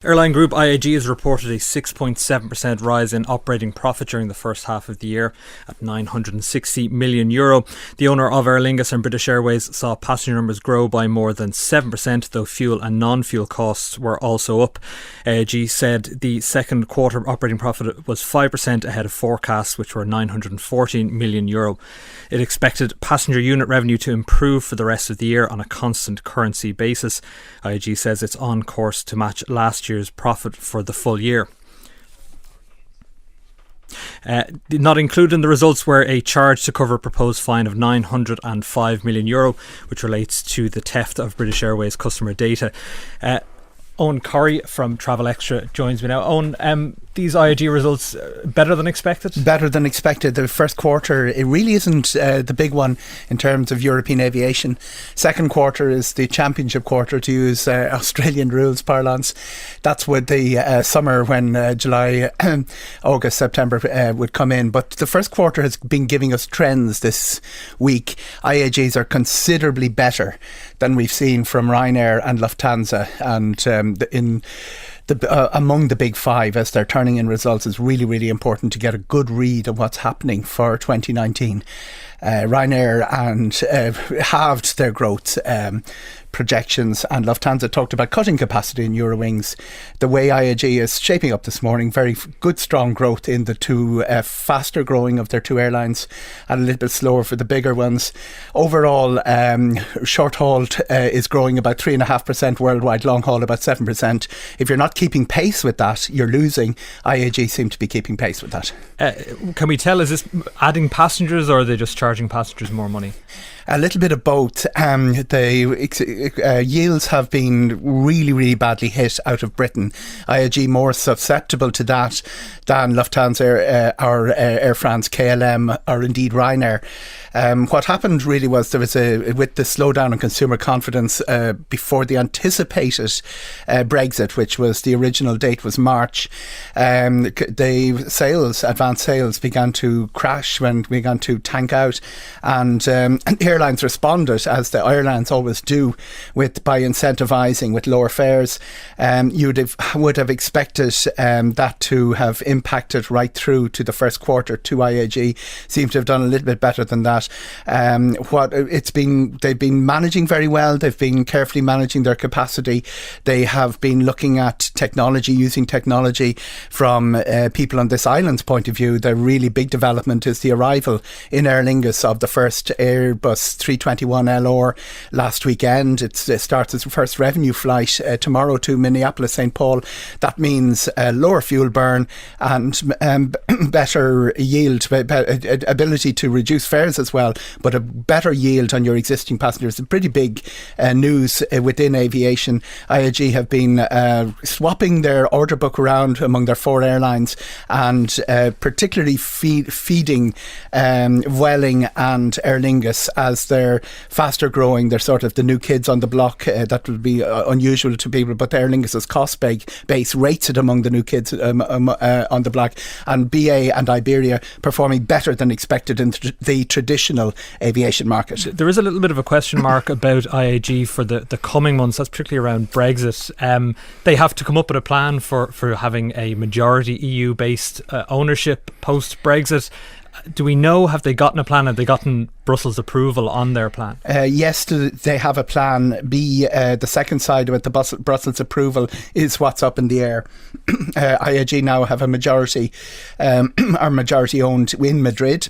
Airline group IAG has reported a 6.7% rise in operating profit during the first half of the year at €960 million. The owner of Aer Lingus and British Airways saw passenger numbers grow by more than 7%, though fuel and non-fuel costs were also up. IAG said the second quarter operating profit was 5% ahead of forecasts, which were €914 million. It expected passenger unit revenue to improve for the rest of the year on a constant currency basis. IAG says it's on course to match last year's profit for the full year. Not included in the results were a charge to cover a proposed fine of €905 million, which relates to the theft of British Airways customer data. Eoghan Corry from Travel Extra joins me now. Eoghan, these IAG results better than expected? Better than expected. The first quarter, it really isn't the big one in terms of European aviation. Second quarter is the championship quarter, to use Australian rules parlance. That's with the summer, when July, August, September would come in. But the first quarter has been giving us trends this week. IAGs are considerably better than we've seen from Ryanair and Lufthansa, and among the big five, as they're turning in results, is really, really important to get a good read of what's happening for 2019. Ryanair halved their growth projections, and Lufthansa talked about cutting capacity in Eurowings. The way IAG is shaping up this morning, very good strong growth in the two faster growing of their two airlines, and a little bit slower for the bigger ones. Overall, short haul is growing about 3.5% worldwide, long haul about 7%. If you're not keeping pace with that, you're losing. IAG seem to be keeping pace with that. Can we tell, is this adding passengers, or are they just charging passengers more money? A little bit of both. The yields have been really, really badly hit out of Britain. IAG more susceptible to that than Lufthansa or Air France, KLM, or indeed Ryanair. What happened really was there was with the slowdown in consumer confidence before the anticipated Brexit, which was the original date was March. The advanced sales began to crash, when began to tank out, and airlines responded, as the airlines always do, by incentivising with lower fares. You would have expected that to have impacted right through to the first quarter to IAG. Seem to have done a little bit better than that. They've been managing very well. They've been carefully managing their capacity. They have been looking at technology, using technology from people on this island's point of view. The really big development is the arrival in Aer Lingus of the first Airbus 321LR last weekend. It starts its first revenue flight tomorrow to Minneapolis, St. Paul. That means lower fuel burn and better yield, ability to reduce fares as well, but a better yield on your existing passengers. It's pretty big news within aviation. IAG have been swapping their order book around among their four airlines, and particularly feeding Vueling and Aer Lingus as they're faster growing. They're sort of the new kids on the block. That would be unusual to people, but Aer Lingus's cost base rates it among the new kids on the block, and BA and Iberia performing better than expected in the traditional aviation market. There is a little bit of a question mark about IAG for the coming months. That's particularly around Brexit. They have to come up with a plan for having a majority EU-based ownership post-Brexit. Do we know, have they gotten a plan? Have they gotten Brussels approval on their plan? Yes, they have a plan. The second side of it, the Brussels approval, is what's up in the air. IAG now have a majority, are majority owned in Madrid.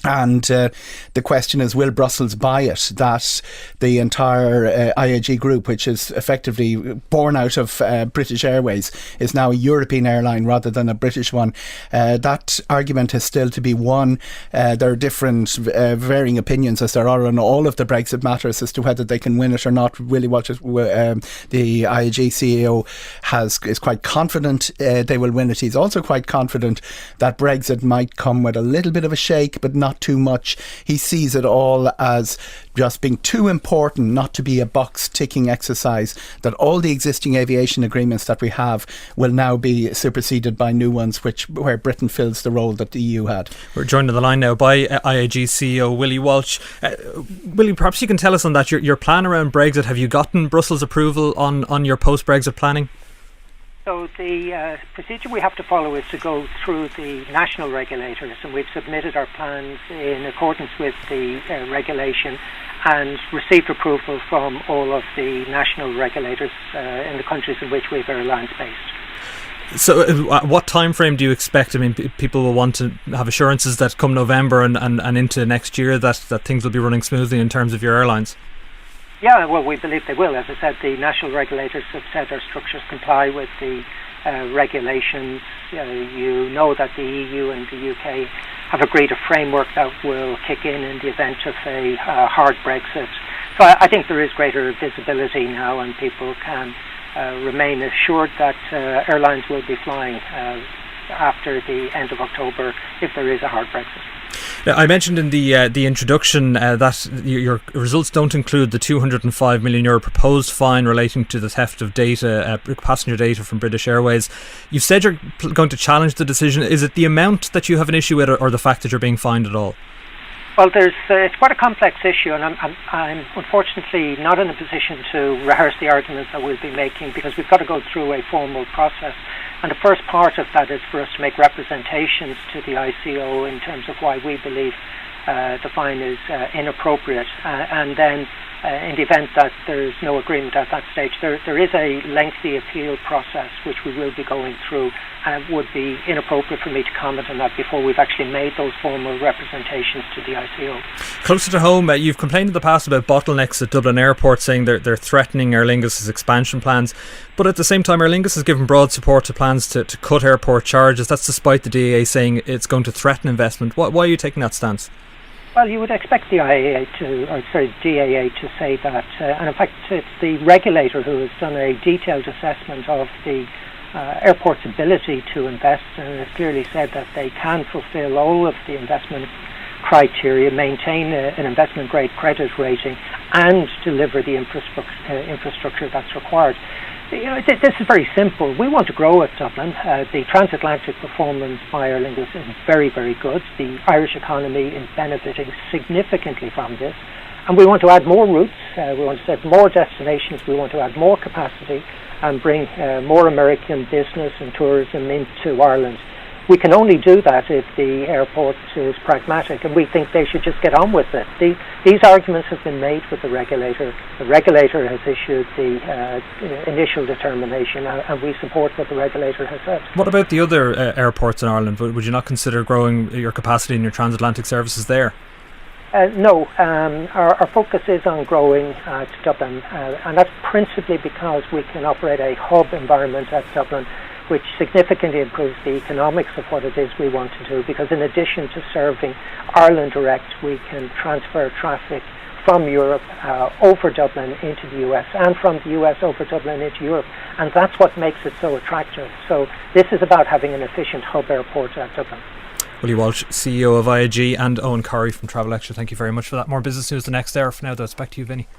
And the question is, will Brussels buy it? That the entire IAG group, which is effectively born out of British Airways, is now a European airline rather than a British one. That argument is still to be won. There are different varying opinions, as there are on all of the Brexit matters, as to whether they can win it or not. Willie Walsh, the IAG CEO, is quite confident they will win it. He's also quite confident that Brexit might come with a little bit of a shake, but not too much. He sees it all as just being too important not to be a box ticking exercise, that all the existing aviation agreements that we have will now be superseded by new ones, where Britain fills the role that the EU had. We're joined on the line now by IAG CEO Willie Walsh. Willie, perhaps you can tell us on that, your plan around Brexit. Have you gotten Brussels approval on your post-Brexit planning? So the procedure we have to follow is to go through the national regulators, and we've submitted our plans in accordance with the regulation and received approval from all of the national regulators in the countries in which we have airlines based. So what time frame do you expect? I mean, people will want to have assurances that come November and into next year that things will be running smoothly in terms of your airlines. Yeah, well, we believe they will. As I said, the national regulators have said our structures comply with the regulations. You know that the EU and the UK have agreed a framework that will kick in the event of a hard Brexit. So I think there is greater visibility now, and people can remain assured that airlines will be flying after the end of October if there is a hard Brexit. Now, I mentioned in the introduction that your results don't include the €205 million proposed fine relating to the theft of data, passenger data from British Airways. You've said you're going to challenge the decision. Is it the amount that you have an issue with, or the fact that you're being fined at all? Well, it's quite a complex issue, and I'm unfortunately not in a position to rehearse the arguments that we'll be making, because we've got to go through a formal process. And the first part of that is for us to make representations to the ICO in terms of why we believe the fine is inappropriate. And then in the event that there's no agreement at that stage, there is a lengthy appeal process which we will be going through, and it would be inappropriate for me to comment on that before we've actually made those formal representations to the ICO. Closer to home, you've complained in the past about bottlenecks at Dublin Airport, saying they're threatening Aer Lingus' expansion plans, but at the same time Aer Lingus has given broad support to plans to cut airport charges. That's despite the DAA saying it's going to threaten investment. Why are you taking that stance? Well, you would expect the DAA to say that, and in fact it's the regulator who has done a detailed assessment of the airport's ability to invest, and has clearly said that they can fulfil all of the investment criteria, maintain an investment grade credit rating, and deliver the infrastructure that's required. This is very simple. We want to grow at Dublin. The transatlantic performance by Aer Lingus is very, very good. The Irish economy is benefiting significantly from this. And we want to add more routes. We want to set more destinations. We want to add more capacity and bring more American business and tourism into Ireland. We can only do that if the airport is pragmatic, and we think they should just get on with it. These arguments have been made with the regulator. The regulator has issued the initial determination, and we support what the regulator has said. What about the other airports in Ireland? Would you not consider growing your capacity in your transatlantic services there? No, our focus is on growing at Dublin, and that's principally because we can operate a hub environment at Dublin, which significantly improves the economics of what it is we want to do, because in addition to serving Ireland direct, we can transfer traffic from Europe over Dublin into the US, and from the US over Dublin into Europe, and that's what makes it so attractive. So this is about having an efficient hub airport at Dublin. Willie Walsh, CEO of IAG, and Eoghan Corry from Travel Extra, thank you very much for that. More business news the next hour. For now, though, it's back to you, Vinny.